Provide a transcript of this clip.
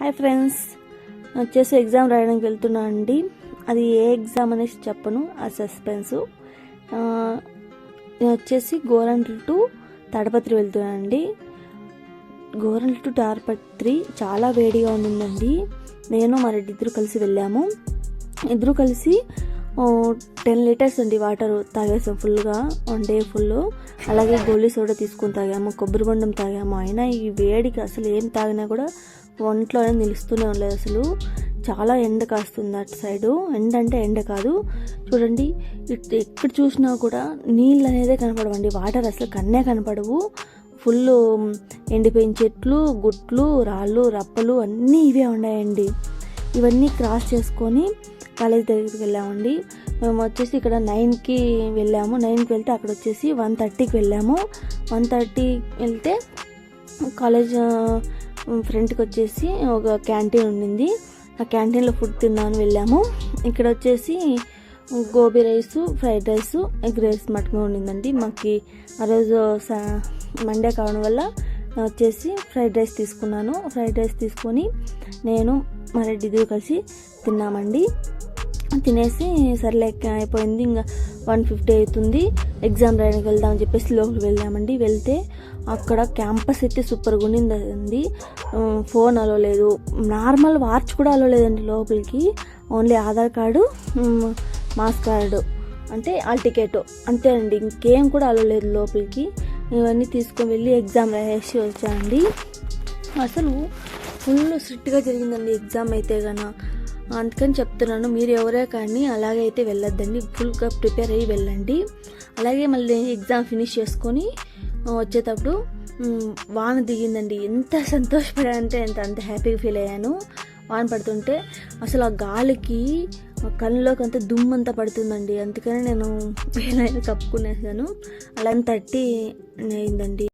Hi friends, వచ్చేసి exam రాయడానికి వెళ్తున్నా అండి. అది ఏ ఎగ్జామ్ అనేసి చెప్పను, ఆ సస్పెన్సు. నేను వచ్చేసి గోరంట్ల టు తాడపత్రి వెళ్తున్నాను అండి. గోరంట్ల టు తాడపత్రి చాలా వేడిగా ఉండిందండి. నేను మా రెడ్డి ఇద్దరు కలిసి వెళ్ళాము. ఇద్దరు కలిసి 10 లీటర్స్ అండి వాటర్ తాగేసాం ఫుల్గా, 1 డే ఫుల్. అలాగే గోలీ సోడా తీసుకొని తాగాము, కొబ్బరి బొండం తాగాము. అయినా ఈ వేడికి అసలు ఏం తాగినా కూడా ఒంట్లో అనేది నిలుస్తూనే ఉండలేదు. అసలు చాలా ఎండ కాస్తుంది అటు సైడు. ఎండ అంటే ఎండ కాదు, చూడండి ఎక్కడ చూసినా కూడా నీళ్ళు అనేదే కనపడవండి. వాటర్ అసలు కన్నే కనపడవు. ఫుల్ ఎండిపోయిన చెట్లు, గుట్లు, రాళ్ళు, రప్పలు అన్నీ ఇవే ఉన్నాయండి. ఇవన్నీ క్రాస్ చేసుకొని కాలేజ్ దగ్గరికి వెళ్ళామండి. మేము వచ్చేసి ఇక్కడ 9కి వెళ్ళాము. 9కి వెళ్తే అక్కడ వచ్చేసి 1:30కి వెళ్ళాము. 1:30 వెళ్తే కాలేజ్ ఫ్రంట్కి వచ్చేసి ఒక క్యాంటీన్ ఉండింది. ఆ క్యాంటీన్లో ఫుడ్ తిన్నాను వెళ్ళాము. ఇక్కడ వచ్చేసి gobi rice, fried rice, egg rice మటుకు ఉండిందండి. మాకు ఆ రోజు మండే కావడం వల్ల వచ్చేసి ఫ్రైడ్ రైస్ తీసుకున్నాను. ఫ్రైడ్ రైస్ తీసుకొని నేను మా రెడ్డి కలిసి తిన్నామండి. తినేసి సర్లే అయిపోయింది, ఇంకా 1:50 అవుతుంది, ఎగ్జామ్ రాయడానికి వెళ్దామని చెప్పేసి లోపలికి వెళ్ళామండి. వెళ్తే అక్కడ క్యాంపస్ అయితే సూపర్గా ఉండిందండి. ఫోన్ అలో లేదు, నార్మల్ వాచ్ కూడా అలో లేదండి లోపలికి. Only Aadhaar card, mass card అంటే ఆల్ టికెట్ అంతే అండి, ఇంకేం కూడా అలో లేదు లోపలికి. ఇవన్నీ తీసుకొని వెళ్ళి ఎగ్జామ్ రాసి వచ్చానండి. అసలు ఫుల్ స్ట్రిక్ట్గా జరిగిందండి ఎగ్జామ్ అయితే గన. అందుకని చెప్తున్నాను, మీరు ఎవరే కానీ అలాగే అయితే వెళ్ళొద్దండి, ఫుల్గా ప్రిపేర్ అయ్యి వెళ్ళండి. అలాగే మళ్ళీ ఎగ్జామ్ ఫినిష్ చేసుకొని వచ్చేటప్పుడు వాన దిగిందండి. ఎంత సంతోషపడానంటే అంత హ్యాపీగా ఫీల్ అయ్యాను. వాన పడుతుంటే అసలు ఆ గాలికి కళ్ళలోకి అంతా దుమ్మంతా పడుతుందండి. అందుకని నేను కప్పుకునేసాను. అలా 30 అయిందండి.